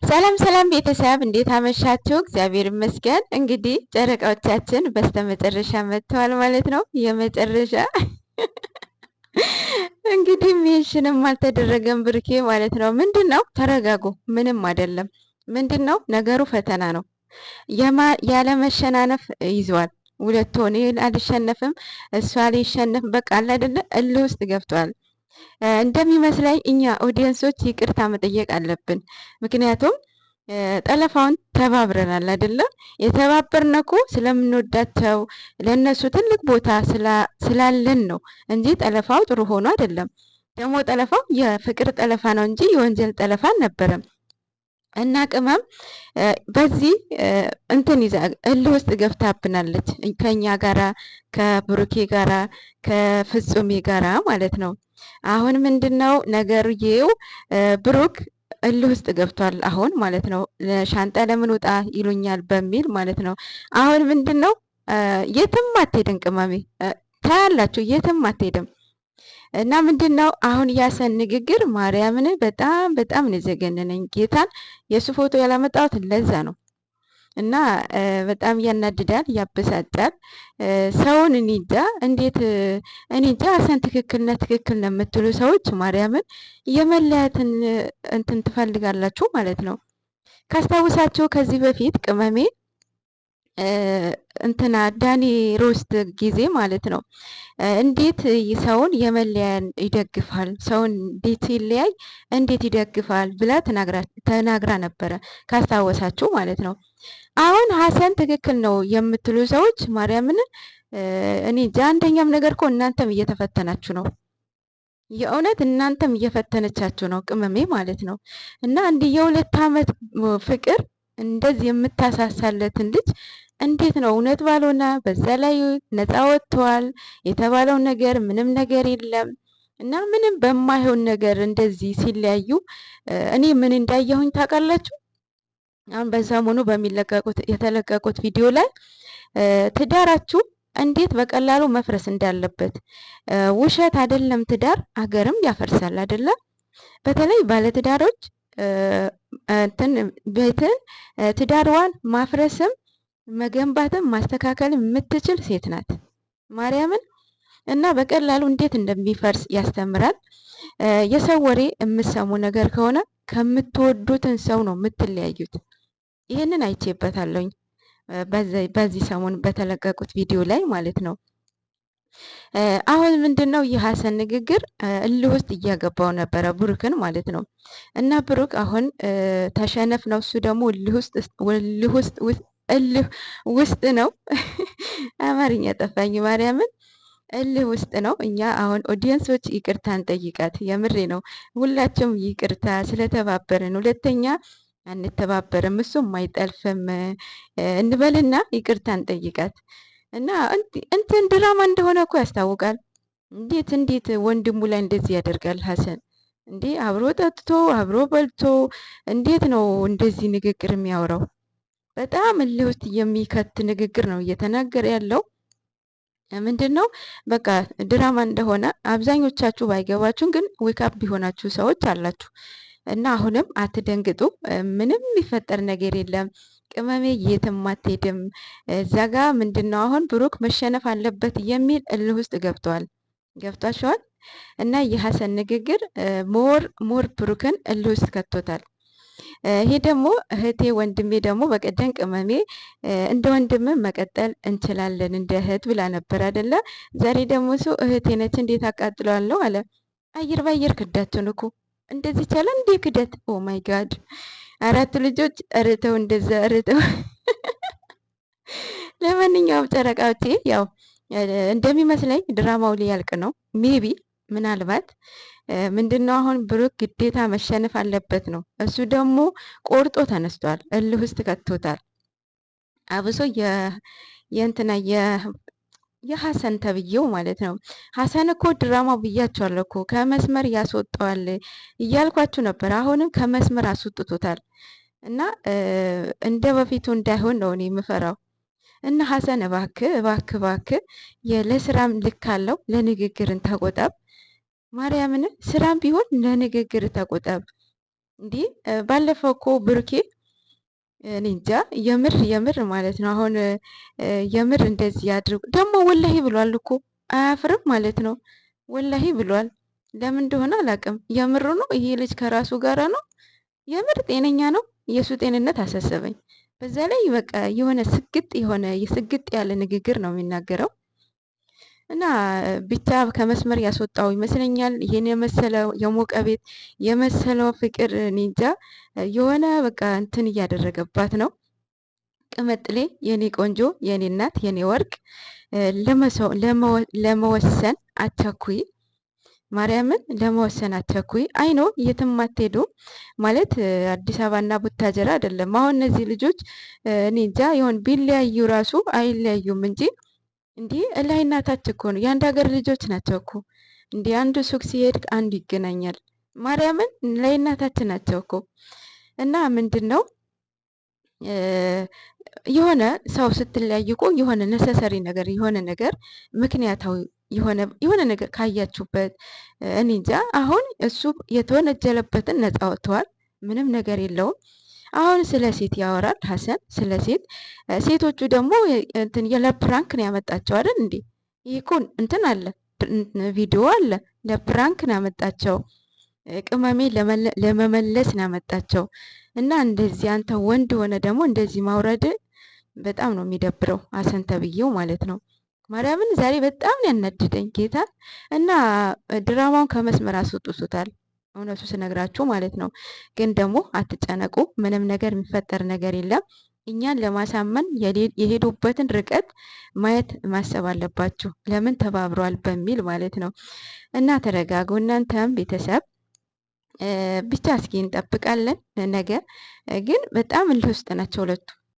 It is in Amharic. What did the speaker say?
ሰላም ሰላም ቤተሰብ እንዴት አመሻችሁ? እግዚአብሔር ይመስገን። እንግዲህ ጨረቃዎቻችን በስተመጨረሻ መጥተዋል ማለት ነው። የመጨረሻ እንግዲህ ሜንሽንም አልተደረገም ብርኬ ማለት ነው። ምንድነው? ተረጋጉ። ምንም አይደለም። ምንድነው ነገሩ? ፈተና ነው። ያለ መሸናነፍ ይዟል። ሁለት ሆነ አልሸነፍም፣ እሷ ሊሸነፍ በቃ አለ አይደለ? እልህ ውስጥ ገብቷል። እንደሚመስለኝ እኛ ኦዲየንሶች ይቅርታ መጠየቅ አለብን። ምክንያቱም ጠለፋውን ተባብረናል አይደለ? የተባበርነው እኮ ስለምንወዳቸው ለእነሱ ትልቅ ቦታ ስላለን ነው እንጂ ጠለፋው ጥሩ ሆኖ አይደለም። ደግሞ ጠለፋው የፍቅር ጠለፋ ነው እንጂ የወንጀል ጠለፋ አልነበረም። እና ቅመም በዚህ እንትን ይዛ እልህ ውስጥ ገፍታብናለች ከኛ ጋራ ከብሩኬ ጋራ ከፍጹሜ ጋራ ማለት ነው። አሁን ምንድነው ነገርዬው? ብሩክ እልህ ውስጥ ገብቷል አሁን ማለት ነው። ሻንጣ ለምን ውጣ ይሉኛል በሚል ማለት ነው። አሁን ምንድነው? የትም አትሄድም ቅመሜ፣ ታያላችሁ፣ የትም አትሄድም። እና ምንድነው አሁን ያሰን ንግግር ማርያምን በጣም በጣም ነው የዘገነነኝ። ጌታን የሱ ፎቶ ያላመጣሁት ለዛ ነው። እና በጣም ያናድዳል፣ ያበሳጫል። ሰውን እንጃ እንዴት እንጃ። ሀሰን ትክክል ነው የምትሉ ሰዎች ማርያምን የመለያትን እንትን ትፈልጋላችሁ ማለት ነው። ካስታውሳችሁ ከዚህ በፊት ቅመሜ እንትና ዳኒ ሮስት ጊዜ ማለት ነው እንዴት ሰውን የመለያን ይደግፋል፣ ሰውን እንዴት ሲለያይ እንዴት ይደግፋል ብላ ተናግራ ነበረ ካስታወሳችሁ ማለት ነው። አሁን ሀሰን ትክክል ነው የምትሉ ሰዎች ማርያምን እኔ እንጃ። አንደኛም ነገር እኮ እናንተም እየተፈተናችሁ ነው። የእውነት እናንተም እየፈተነቻችሁ ነው ቅመሜ ማለት ነው። እና እንዲህ የሁለት ዓመት ፍቅር እንደዚህ የምታሳሳለትን ልጅ እንዴት ነው እውነት ባልሆነ በዛ ላይ ነፃ ወጥተዋል የተባለው ነገር ምንም ነገር የለም። እና ምንም በማይሆን ነገር እንደዚህ ሲለያዩ እኔ ምን እንዳየሁኝ ታውቃላችሁ? አሁን በሰሞኑ የተለቀቁት ቪዲዮ ላይ ትዳራችሁ እንዴት በቀላሉ መፍረስ እንዳለበት ውሸት አይደለም። ትዳር አገርም ያፈርሳል አይደለም። በተለይ ባለትዳሮች እንትን ቤትን ትዳርዋን ማፍረስም መገንባትም ማስተካከል የምትችል ሴት ናት ማርያምን። እና በቀላሉ እንዴት እንደሚፈርስ ያስተምራል። የሰው ወሬ የምሰሙ ነገር ከሆነ ከምትወዱትን ሰው ነው የምትለያዩት። ይህንን አይቼበታለሁኝ በዚህ ሰሞን በተለቀቁት ቪዲዮ ላይ ማለት ነው። አሁን ምንድነው የሀሰን ንግግር እልህ ውስጥ እያገባው ነበረ ብሩክን ማለት ነው። እና ብሩክ አሁን ተሸነፍ ነው፣ እሱ ደግሞ እልህ ውስጥ ነው። አማርኛ ጠፋኝ ማርያምን። እልህ ውስጥ ነው። እኛ አሁን ኦዲየንሶች ይቅርታ እንጠይቃት። የምሬ ነው። ሁላችሁም ይቅርታ ስለተባበርን፣ ሁለተኛ አንተባበርም እሱም አይጠልፍም እንበልና ይቅርታ እንጠይቃት። እና እንትን ድራማ እንደሆነ እኮ ያስታውቃል። እንዴት ወንድሙ ላይ እንደዚህ ያደርጋል ሀሰን? እንዴ አብሮ ጠጥቶ አብሮ በልቶ እንዴት ነው እንደዚህ ንግግር የሚያወራው? በጣም እልህ ውስጥ የሚከት ንግግር ነው እየተናገረ ያለው። ምንድን ነው በቃ ድራማ እንደሆነ አብዛኞቻችሁ ባይገባችሁም ግን ዌክአፕ ቢሆናችሁ ሰዎች አላችሁ። እና አሁንም አትደንግጡ። ምንም የሚፈጠር ነገር የለም። ቅመሜ የትም አትሄድም። እዛ ጋ ምንድነው አሁን ብሩክ መሸነፍ አለበት የሚል እልህ ውስጥ ገብቷቸዋል። እና የሀሰን ንግግር ሞር ብሩክን እልህ ውስጥ ከቶታል። ይሄ ደግሞ እህቴ ወንድሜ ደግሞ በቀደም ቅመሜ እንደ ወንድም መቀጠል እንችላለን እንደ እህት ብላ ነበር አይደለ? ዛሬ ደግሞ ሰው እህቴ ነች እንዴት አቃጥለዋለሁ አለ። አየር ባየር ክዳቸውን እኮ እንደዚህ ይቻላል እንዴ? ክደት! ኦ ማይ ጋድ! አራት ልጆች እርተው እንደዛ እርተው። ለማንኛውም ጨረቃዎቼ ያው እንደሚመስለኝ ድራማው ሊያልቅ ነው። ሜቢ ምናልባት ምንድነው አሁን ብሩክ ግዴታ መሸነፍ አለበት ነው። እሱ ደግሞ ቆርጦ ተነስቷል። እልህ ውስጥ ከቶታል። አብሶ የእንትና የሀሰን ተብዬው ማለት ነው። ሀሰን እኮ ድራማው ብያቸዋለሁ እኮ ከመስመር ያስወጣዋል እያልኳችሁ ነበር። አሁንም ከመስመር አስወጥቶታል። እና እንደ በፊቱ እንዳይሆን ነው እኔ የምፈራው። እና ሀሰን እባክህ ለስራም ልክ አለው፣ ለንግግርን ተቆጠብ። ማርያምን ስራም ቢሆን ለንግግር ተቆጠብ። እንዲህ ባለፈው እኮ ብሩኬ እኔ እንጃ የምር ማለት ነው። አሁን የምር እንደዚህ ያድርጉ ደግሞ ወላሂ ብሏል እኮ አያፍርም ማለት ነው። ወላሂ ብሏል። ለምን እንደሆነ አላውቅም። የምሩ ነው። ይሄ ልጅ ከራሱ ጋራ ነው። የምር ጤነኛ ነው። የእሱ ጤንነት አሳሰበኝ። በዛ ላይ በቃ የሆነ ስግጥ የሆነ የስግጥ ያለ ንግግር ነው የሚናገረው እና ብቻ ከመስመር ያስወጣው ይመስለኛል። ይሄን የመሰለው የሞቀ ቤት የመሰለው ፍቅር እኔ እንጃ የሆነ በቃ እንትን እያደረገባት ነው። ቅመጥሌ የኔ ቆንጆ የኔ እናት የኔ ወርቅ ለመወሰን አትቸኩይ። ማርያምን ለመወሰን አትቸኩይ። አይኖ የትም አትሄዱም ማለት አዲስ አበባና ቡታጀራ አይደለም። አሁን እነዚህ ልጆች እኔ እንጃ ይሆን ቢለያዩ ራሱ አይለያዩም እንጂ እንዲህ እላይና ታች እኮ ነው። የአንድ ሀገር ልጆች ናቸው እኮ እንዲህ አንዱ ሱቅ ሲሄድ አንዱ ይገናኛል። ማርያምን ላይና ታች ናቸው እኮ እና ምንድን ነው የሆነ ሰው ስትለያይ እኮ የሆነ ነሰሰሪ ነገር የሆነ ነገር ምክንያታዊ የሆነ ነገር ካያችሁበት እኔ እንጃ። አሁን እሱ የተወነጀለበትን ነፃ ወጥተዋል። ምንም ነገር የለውም። አሁን ስለ ሴት ያወራል ሀሰን ስለ ሴት። ሴቶቹ ደግሞ እንትን ለፕራንክ ነው ያመጣቸው አይደል እንዴ? ይህ እኮ እንትን አለ ቪዲዮ አለ። ለፕራንክ ነው ያመጣቸው። ቅመሜ ለመመለስ ነው ያመጣቸው። እና እንደዚህ አንተ ወንድ ሆነ ደግሞ እንደዚህ ማውረድ በጣም ነው የሚደብረው። ሀሰን ተብዬው ማለት ነው። ማርያምን ዛሬ በጣም ያናድደኝ ጌታ እና ድራማውን ከመስመር አስወጥቶታል። እውነቱ ስነግራችሁ ማለት ነው። ግን ደግሞ አትጨነቁ፣ ምንም ነገር የሚፈጠር ነገር የለም። እኛን ለማሳመን የሄዱበትን ርቀት ማየት ማሰብ አለባችሁ። ለምን ተባብሯል በሚል ማለት ነው። እና ተረጋጉ እናንተም ቤተሰብ ብቻ እስኪ እንጠብቃለን። ነገ ግን በጣም እልህ ውስጥ ናቸው ሁለቱ።